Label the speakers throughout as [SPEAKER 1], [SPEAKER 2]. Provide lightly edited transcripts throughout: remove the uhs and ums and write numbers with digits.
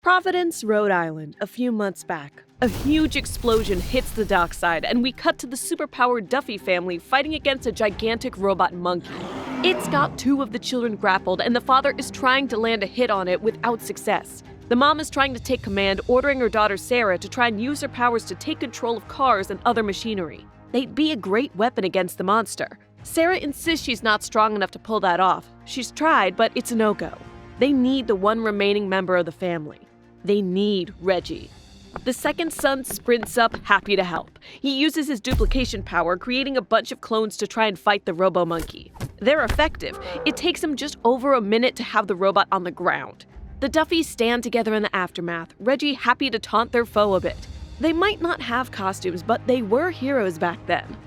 [SPEAKER 1] Providence, Rhode Island, a few months back. A huge explosion hits the dockside, and we cut to the superpowered Duffy family fighting against a gigantic robot monkey. It's got two of the children grappled, and the father is trying to land a hit on it without success. The mom is trying to take command, ordering her daughter Sarah to try and use her powers to take control of cars and other machinery. They'd be a great weapon against the monster. Sarah insists she's not strong enough to pull that off. She's tried, but it's a no-go. They need the one remaining member of the family. They need Reggie. The second son sprints up, happy to help. He uses his duplication power, creating a bunch of clones to try and fight the robo-monkey. They're effective. It takes him just over a minute to have the robot on the ground. The Duffys stand together in the aftermath, Reggie happy to taunt their foe a bit. They might not have costumes, but they were heroes back then.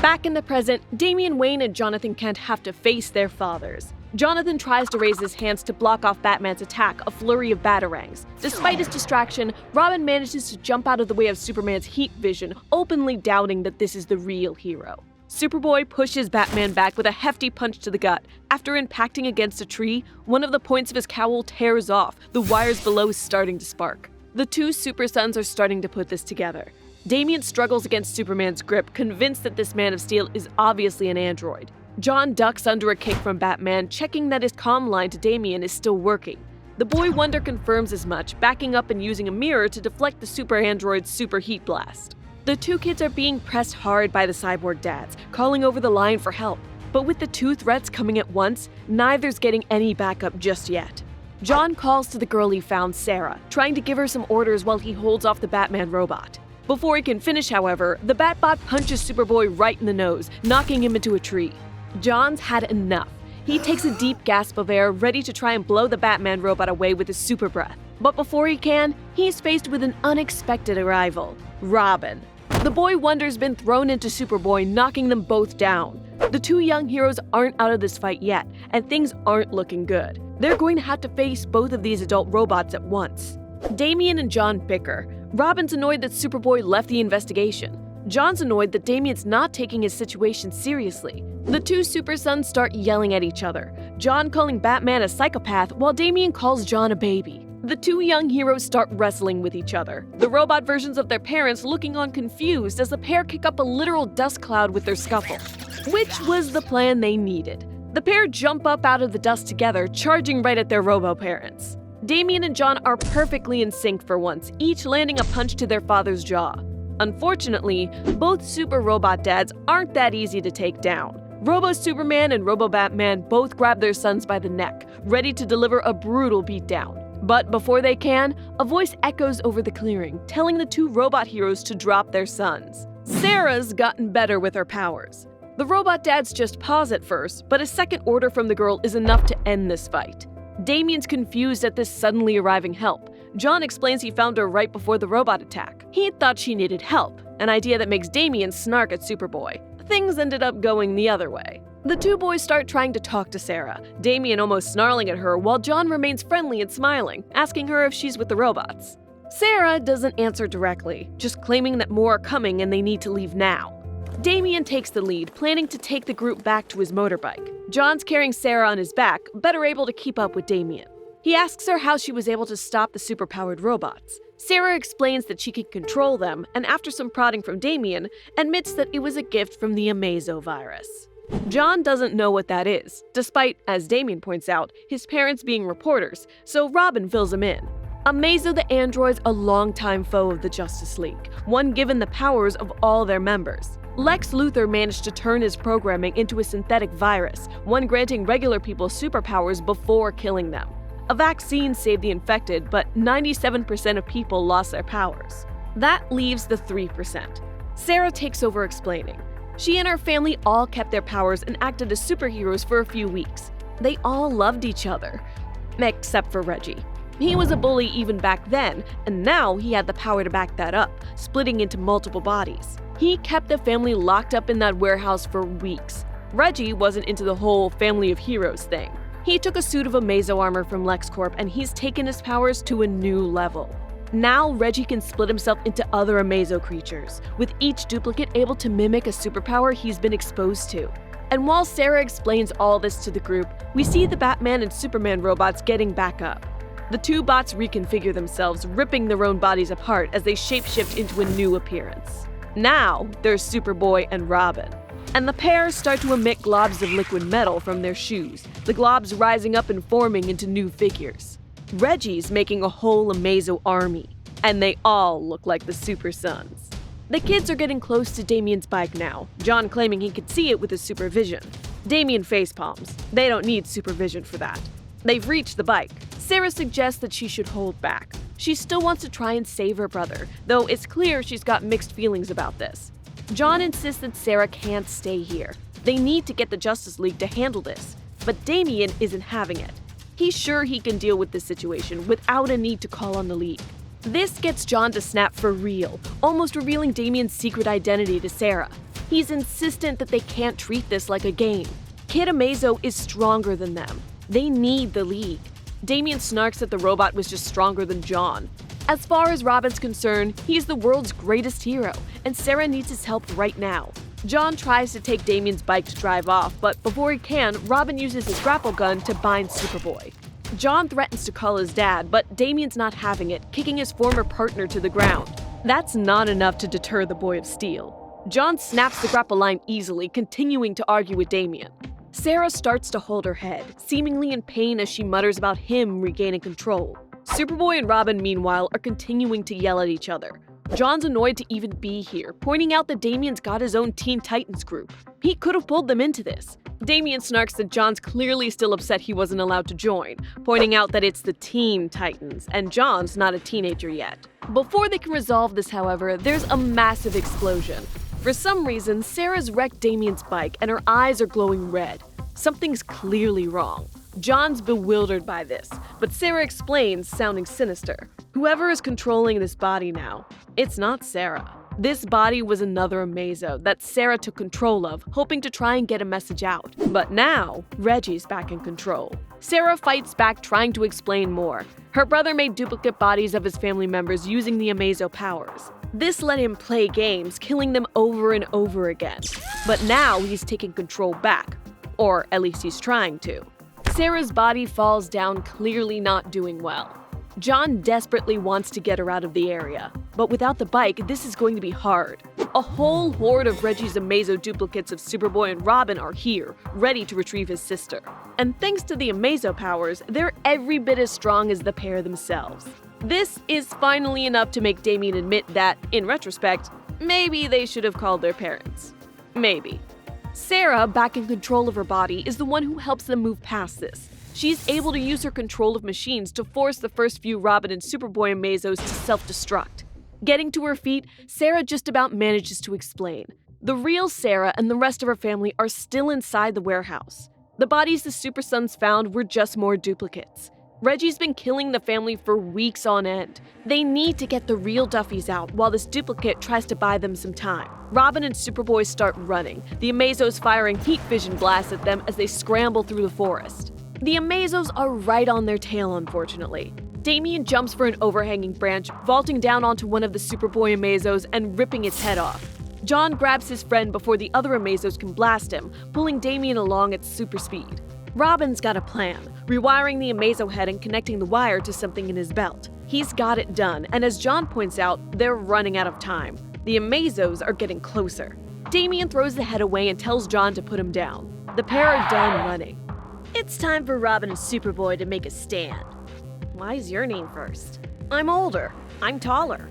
[SPEAKER 1] Back in the present, Damian Wayne and Jonathan Kent have to face their fathers. Jonathan tries to raise his hands to block off Batman's attack, a flurry of batarangs. Despite his distraction, Robin manages to jump out of the way of Superman's heat vision, openly doubting that this is the real hero. Superboy pushes Batman back with a hefty punch to the gut. After impacting against a tree, one of the points of his cowl tears off, the wires below starting to spark. The two Super Sons are starting to put this together. Damian struggles against Superman's grip, convinced that this Man of Steel is obviously an android. John ducks under a kick from Batman, checking that his comm line to Damian is still working. The Boy Wonder confirms as much, backing up and using a mirror to deflect the super android's super heat blast. The two kids are being pressed hard by the cyborg dads, calling over the line for help. But with the two threats coming at once, neither's getting any backup just yet. John calls to the girl he found, Sarah, trying to give her some orders while he holds off the Batman robot. Before he can finish, however, the Batbot punches Superboy right in the nose, knocking him into a tree. John's had enough. He takes a deep gasp of air, ready to try and blow the Batman robot away with his super breath. But before he can, he's faced with an unexpected arrival, Robin. The Boy Wonder's been thrown into Superboy, knocking them both down. The two young heroes aren't out of this fight yet, and things aren't looking good. They're going to have to face both of these adult robots at once. Damian and John bicker. Robin's annoyed that Superboy left the investigation. John's annoyed that Damian's not taking his situation seriously. The two Super Sons start yelling at each other, John calling Batman a psychopath while Damian calls John a baby. The two young heroes start wrestling with each other, the robot versions of their parents looking on confused as the pair kick up a literal dust cloud with their scuffle. Which was the plan they needed. The pair jump up out of the dust together, charging right at their robo-parents. Damian and John are perfectly in sync for once, each landing a punch to their father's jaw. Unfortunately, both super robot dads aren't that easy to take down. Robo-Superman and Robo-Batman both grab their sons by the neck, ready to deliver a brutal beatdown. But before they can, a voice echoes over the clearing, telling the two robot heroes to drop their sons. Sarah's gotten better with her powers. The robot dads just pause at first, but a second order from the girl is enough to end this fight. Damian's confused at this suddenly arriving help. John explains he found her right before the robot attack. He thought she needed help, an idea that makes Damian snark at Superboy. Things ended up going the other way. The two boys start trying to talk to Sarah, Damian almost snarling at her while John remains friendly and smiling, asking her if she's with the robots. Sarah doesn't answer directly, just claiming that more are coming and they need to leave now. Damian takes the lead, planning to take the group back to his motorbike. John's carrying Sarah on his back, better able to keep up with Damian. He asks her how she was able to stop the superpowered robots. Sarah explains that she can control them, and after some prodding from Damian, admits that it was a gift from the Amazo virus. John doesn't know what that is, despite, as Damian points out, his parents being reporters, so Robin fills him in. Amazo the android's a longtime foe of the Justice League, one given the powers of all their members. Lex Luthor managed to turn his programming into a synthetic virus, one granting regular people superpowers before killing them. A vaccine saved the infected, but 97% of people lost their powers. That leaves the 3%. Sarah takes over explaining. She and her family all kept their powers and acted as superheroes for a few weeks. They all loved each other, except for Reggie. He was a bully even back then, and now he had the power to back that up, splitting into multiple bodies. He kept the family locked up in that warehouse for weeks. Reggie wasn't into the whole family of heroes thing. He took a suit of Amazo armor from LexCorp and he's taken his powers to a new level. Now Reggie can split himself into other Amazo creatures, with each duplicate able to mimic a superpower he's been exposed to. And while Sarah explains all this to the group, we see the Batman and Superman robots getting back up. The two bots reconfigure themselves, ripping their own bodies apart as they shapeshift into a new appearance. Now, there's Superboy and Robin. And the pair start to emit globs of liquid metal from their shoes, the globs rising up and forming into new figures. Reggie's making a whole Amazo army, and they all look like the Super Sons. The kids are getting close to Damien's bike now, John claiming he could see it with his supervision. Damien facepalms. They don't need supervision for that. They've reached the bike. Sarah suggests that she should hold back. She still wants to try and save her brother, though it's clear she's got mixed feelings about this. John insists that Sarah can't stay here. They need to get the Justice League to handle this, but Damien isn't having it. He's sure he can deal with this situation without a need to call on the League. This gets John to snap for real, almost revealing Damien's secret identity to Sarah. He's insistent that they can't treat this like a game. Kid Amazo is stronger than them. They need the League. Damien snarks that the robot was just stronger than John. As far as Robin's concerned, he's the world's greatest hero, and Sarah needs his help right now. John tries to take Damien's bike to drive off, but before he can, Robin uses his grapple gun to bind Superboy. John threatens to call his dad, but Damien's not having it, kicking his former partner to the ground. That's not enough to deter the Boy of Steel. John snaps the grapple line easily, continuing to argue with Damien. Sarah starts to hold her head, seemingly in pain as she mutters about him regaining control. Superboy and Robin, meanwhile, are continuing to yell at each other. John's annoyed to even be here, pointing out that Damien's got his own Teen Titans group. He could have pulled them into this. Damien snarks that John's clearly still upset he wasn't allowed to join, pointing out that it's the Teen Titans, and John's not a teenager yet. Before they can resolve this, however, there's a massive explosion. For some reason, Sarah's wrecked Damien's bike and her eyes are glowing red. Something's clearly wrong. John's bewildered by this, but Sarah explains, sounding sinister. Whoever is controlling this body now, it's not Sarah. This body was another Amazo that Sarah took control of, hoping to try and get a message out. But now, Reggie's back in control. Sarah fights back, trying to explain more. Her brother made duplicate bodies of his family members using the Amazo powers. This let him play games, killing them over and over again. But now he's taking control back. Or at least he's trying to. Sarah's body falls down, clearly not doing well. John desperately wants to get her out of the area, but without the bike, this is going to be hard. A whole horde of Reggie's Amazo duplicates of Superboy and Robin are here, ready to retrieve his sister. And thanks to the Amazo powers, they're every bit as strong as the pair themselves. This is finally enough to make Damien admit that, in retrospect, maybe they should have called their parents. Maybe. Sarah, back in control of her body, is the one who helps them move past this. She's able to use her control of machines to force the first few Robin and Superboy Amazos to self-destruct. Getting to her feet, Sarah just about manages to explain. The real Sarah and the rest of her family are still inside the warehouse. The bodies the Super Sons found were just more duplicates. Reggie's been killing the family for weeks on end. They need to get the real Duffies out while this duplicate tries to buy them some time. Robin and Superboy start running, the Amazos firing heat vision blasts at them as they scramble through the forest. The Amazos are right on their tail, unfortunately. Damien jumps for an overhanging branch, vaulting down onto one of the Superboy Amazos and ripping its head off. John grabs his friend before the other Amazos can blast him, pulling Damien along at super speed. Robin's got a plan, rewiring the Amazo head and connecting the wire to something in his belt. He's got it done, and as John points out, they're running out of time. The Amazos are getting closer. Damien throws the head away and tells John to put him down. The pair are done running. It's time for Robin and Superboy to make a stand. Why is your name first? I'm older. I'm taller.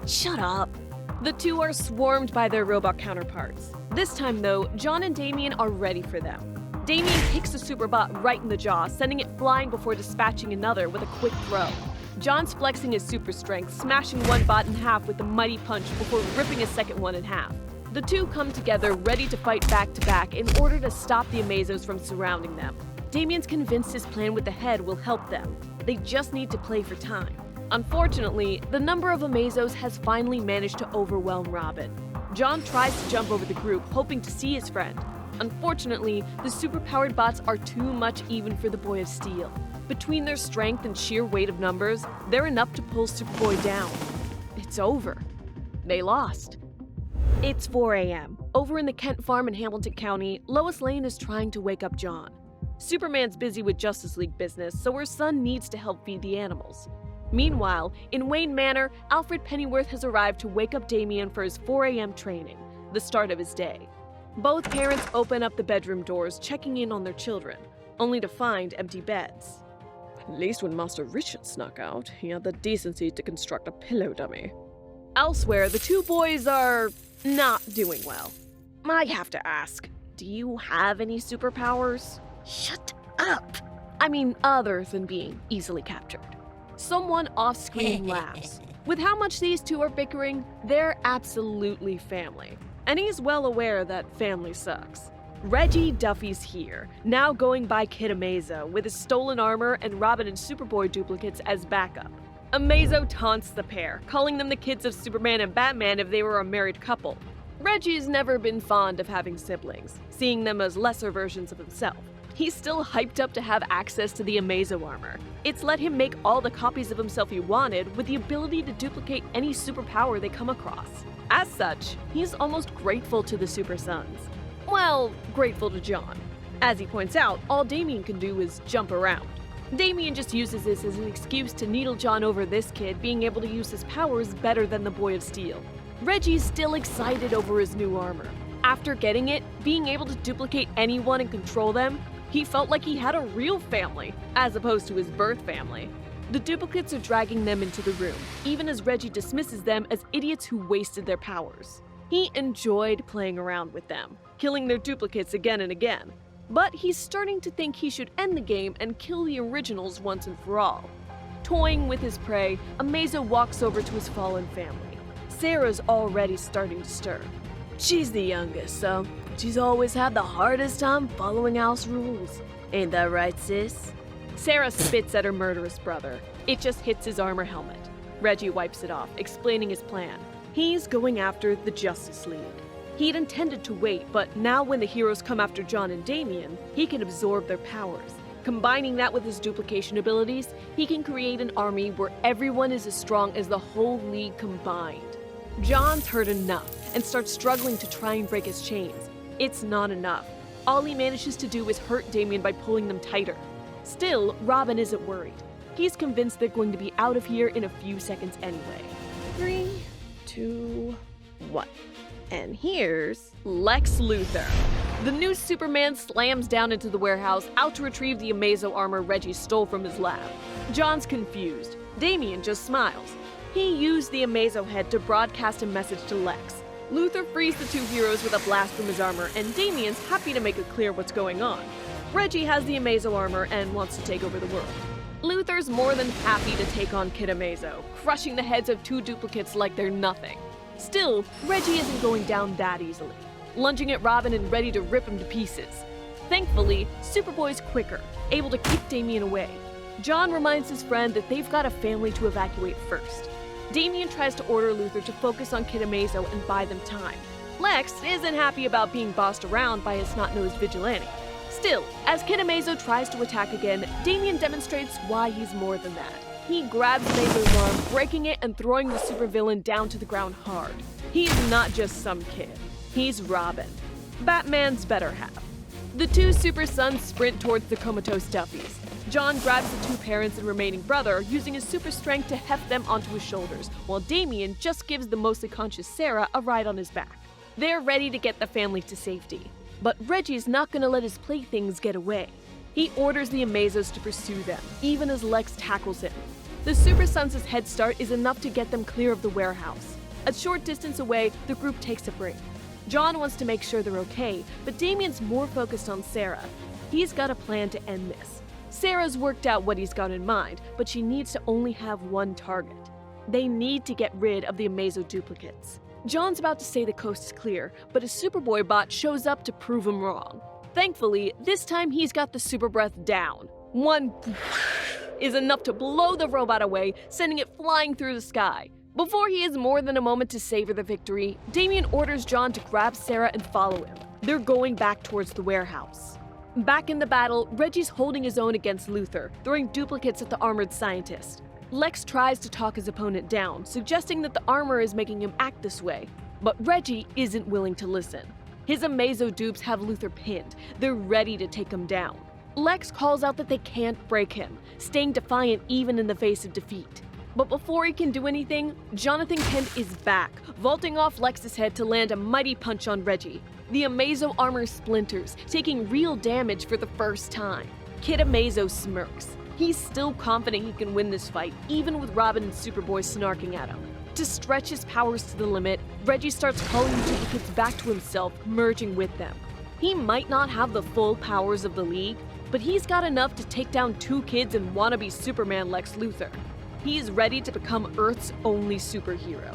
[SPEAKER 1] Shut up. The two are swarmed by their robot counterparts. This time, though, John and Damien are ready for them. Damien kicks the Superbot right in the jaw, sending it flying before dispatching another with a quick throw. John's flexing his super strength, smashing one bot in half with a mighty punch before ripping a second one in half. The two come together, ready to fight back to back in order to stop the Amazos from surrounding them. Damien's convinced his plan with the head will help them. They just need to play for time. Unfortunately, the number of Amazos has finally managed to overwhelm Robin. John tries to jump over the group, hoping to see his friend. Unfortunately, the superpowered bots are too much even for the Boy of Steel. Between their strength and sheer weight of numbers, they're enough to pull Superboy down. It's over. They lost. It's 4 a.m. Over in the Kent farm in Hamilton County, Lois Lane is trying to wake up John. Superman's busy with Justice League business, so her son needs to help feed the animals. Meanwhile, in Wayne Manor, Alfred Pennyworth has arrived to wake up Damian for his 4 a.m. training, the start of his day. Both parents open up the bedroom doors, checking in on their children, only to find empty beds. At least when Master Richard snuck out, he had the decency to construct a pillow dummy. Elsewhere, the two boys are not doing well. I have to ask, do you have any superpowers?
[SPEAKER 2] Shut up!
[SPEAKER 1] I mean, other than being easily captured. Someone off-screen laughs. With how much these two are bickering, they're absolutely family. And he's well aware that family sucks. Reggie Duffy's here, now going by Kid Amazo, with his stolen armor and Robin and Superboy duplicates as backup. Amazo taunts the pair, calling them the kids of Superman and Batman if they were a married couple. Reggie's never been fond of having siblings, seeing them as lesser versions of himself. He's still hyped up to have access to the Amazo armor. It's let him make all the copies of himself he wanted with the ability to duplicate any superpower they come across. As such, he's almost grateful to the Super Sons. Well, grateful to John. As he points out, all Damian can do is jump around. Damian just uses this as an excuse to needle John over this kid being able to use his powers better than the Boy of Steel. Reggie's still excited over his new armor. After getting it, being able to duplicate anyone and control them, he felt like he had a real family, as opposed to his birth family. The duplicates are dragging them into the room, even as Reggie dismisses them as idiots who wasted their powers. He enjoyed playing around with them, killing their duplicates again and again. But he's starting to think he should end the game and kill the originals once and for all. Toying with his prey, Amazo walks over to his fallen family. Sarah's already starting to stir. She's the youngest, so she's always had the hardest time following house rules. Ain't that right, sis? Sarah spits at her murderous brother. It just hits his armor helmet. Reggie wipes it off, explaining his plan. He's going after the Justice League. He'd intended to wait, but now when the heroes come after John and Damian, he can absorb their powers. Combining that with his duplication abilities, he can create an army where everyone is as strong as the whole league combined. John's heard enough and starts struggling to try and break his chains. It's not enough. All he manages to do is hurt Damian by pulling them tighter. Still, Robin isn't worried. He's convinced they're going to be out of here in a few seconds anyway. 3, 2, 1. And here's Lex Luthor. The new Superman slams down into the warehouse, out to retrieve the Amazo armor Reggie stole from his lab. John's confused. Damian just smiles. He used the Amazo head to broadcast a message to Lex. Luthor frees the two heroes with a blast from his armor, and Damian's happy to make it clear what's going on. Reggie has the Amazo armor and wants to take over the world. Luthor's more than happy to take on Kid Amazo, crushing the heads of two duplicates like they're nothing. Still, Reggie isn't going down that easily, lunging at Robin and ready to rip him to pieces. Thankfully, Superboy's quicker, able to kick Damian away. John reminds his friend that they've got a family to evacuate first. Damian tries to order Luthor to focus on Kid Amazo and buy them time. Lex isn't happy about being bossed around by his snot-nosed vigilante. Still, as Kid Amazo tries to attack again, Damian demonstrates why he's more than that. He grabs Amazo's arm, breaking it and throwing the supervillain down to the ground hard. He's not just some kid. He's Robin, Batman's better half. The two Super Sons sprint towards the comatose Duffies. John grabs the two parents and remaining brother, using his super strength to heft them onto his shoulders, while Damian just gives the mostly conscious Sarah a ride on his back. They're ready to get the family to safety. But Reggie's not going to let his playthings get away. He orders the Amazos to pursue them, even as Lex tackles him. The Super Sons' head start is enough to get them clear of the warehouse. A short distance away, the group takes a break. John wants to make sure they're okay, but Damian's more focused on Sarah. He's got a plan to end this. Sarah's worked out what he's got in mind, but she needs to only have one target. They need to get rid of the Amazo duplicates. John's about to say the coast is clear, but a Superboy bot shows up to prove him wrong. Thankfully, this time he's got the super breath down. One is enough to blow the robot away, sending it flying through the sky. Before he has more than a moment to savor the victory, Damian orders John to grab Sarah and follow him. They're going back towards the warehouse. Back in the battle, Reggie's holding his own against Luthor, throwing duplicates at the armored scientist. Lex tries to talk his opponent down, suggesting that the armor is making him act this way. But Reggie isn't willing to listen. His Amazo dupes have Luthor pinned. They're ready to take him down. Lex calls out that they can't break him, staying defiant even in the face of defeat. But before he can do anything, Jonathan Kent is back, vaulting off Lex's head to land a mighty punch on Reggie. The Amazo armor splinters, taking real damage for the first time. Kid Amazo smirks. He's still confident he can win this fight, even with Robin and Superboy snarking at him. To stretch his powers to the limit, Reggie starts calling the two kids back to himself, merging with them. He might not have the full powers of the League, but he's got enough to take down two kids and wannabe Superman Lex Luthor. He's ready to become Earth's only superhero.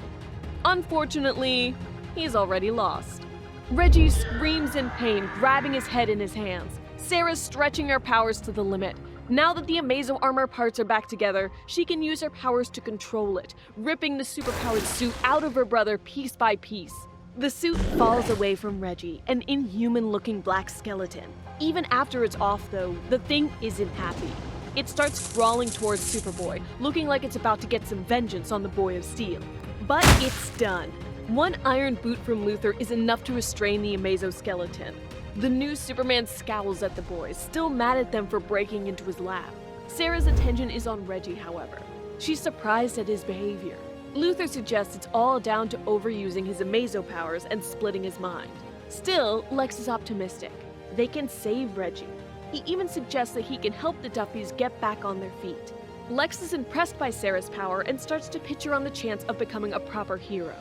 [SPEAKER 1] Unfortunately, he's already lost. Reggie screams in pain, grabbing his head in his hands. Sarah's stretching her powers to the limit. Now that the Amazo armor parts are back together, she can use her powers to control it, ripping the superpowered suit out of her brother piece by piece. The suit falls away from Reggie, an inhuman-looking black skeleton. Even after it's off, though, the thing isn't happy. It starts crawling towards Superboy, looking like it's about to get some vengeance on the Boy of Steel. But it's done. One iron boot from Luthor is enough to restrain the Amazo skeleton. The new Superman scowls at the boys, still mad at them for breaking into his lab. Sarah's attention is on Reggie, however. She's surprised at his behavior. Luthor suggests it's all down to overusing his Amazo powers and splitting his mind. Still, Lex is optimistic. They can save Reggie. He even suggests that he can help the Duffys get back on their feet. Lex is impressed by Sarah's power and starts to pitch her on the chance of becoming a proper hero.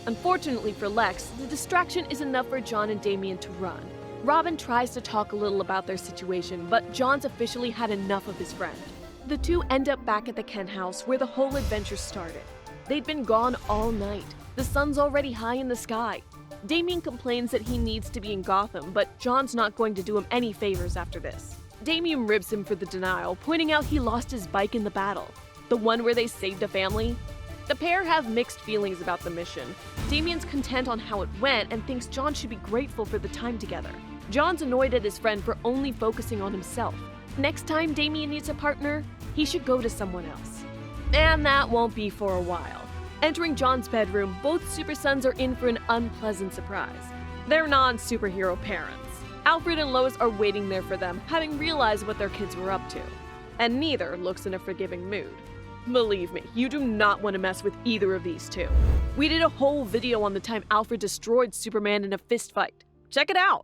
[SPEAKER 1] Unfortunately for Lex, the distraction is enough for John and Damian to run. Robin tries to talk a little about their situation, but John's officially had enough of his friend. The two end up back at the Kent house where the whole adventure started. They'd been gone all night. The sun's already high in the sky. Damian complains that he needs to be in Gotham, but John's not going to do him any favors after this. Damian ribs him for the denial, pointing out he lost his bike in the battle, the one where they saved a family. The pair have mixed feelings about the mission. Damian's content on how it went and thinks John should be grateful for the time together. John's annoyed at his friend for only focusing on himself. Next time Damian needs a partner, he should go to someone else. And that won't be for a while. Entering John's bedroom, both Super Sons are in for an unpleasant surprise. They're non-superhero parents. Alfred and Lois are waiting there for them, having realized what their kids were up to. And neither looks in a forgiving mood. Believe me, you do not want to mess with either of these two. We did a whole video on the time Alfred destroyed Superman in a fistfight. Check it out!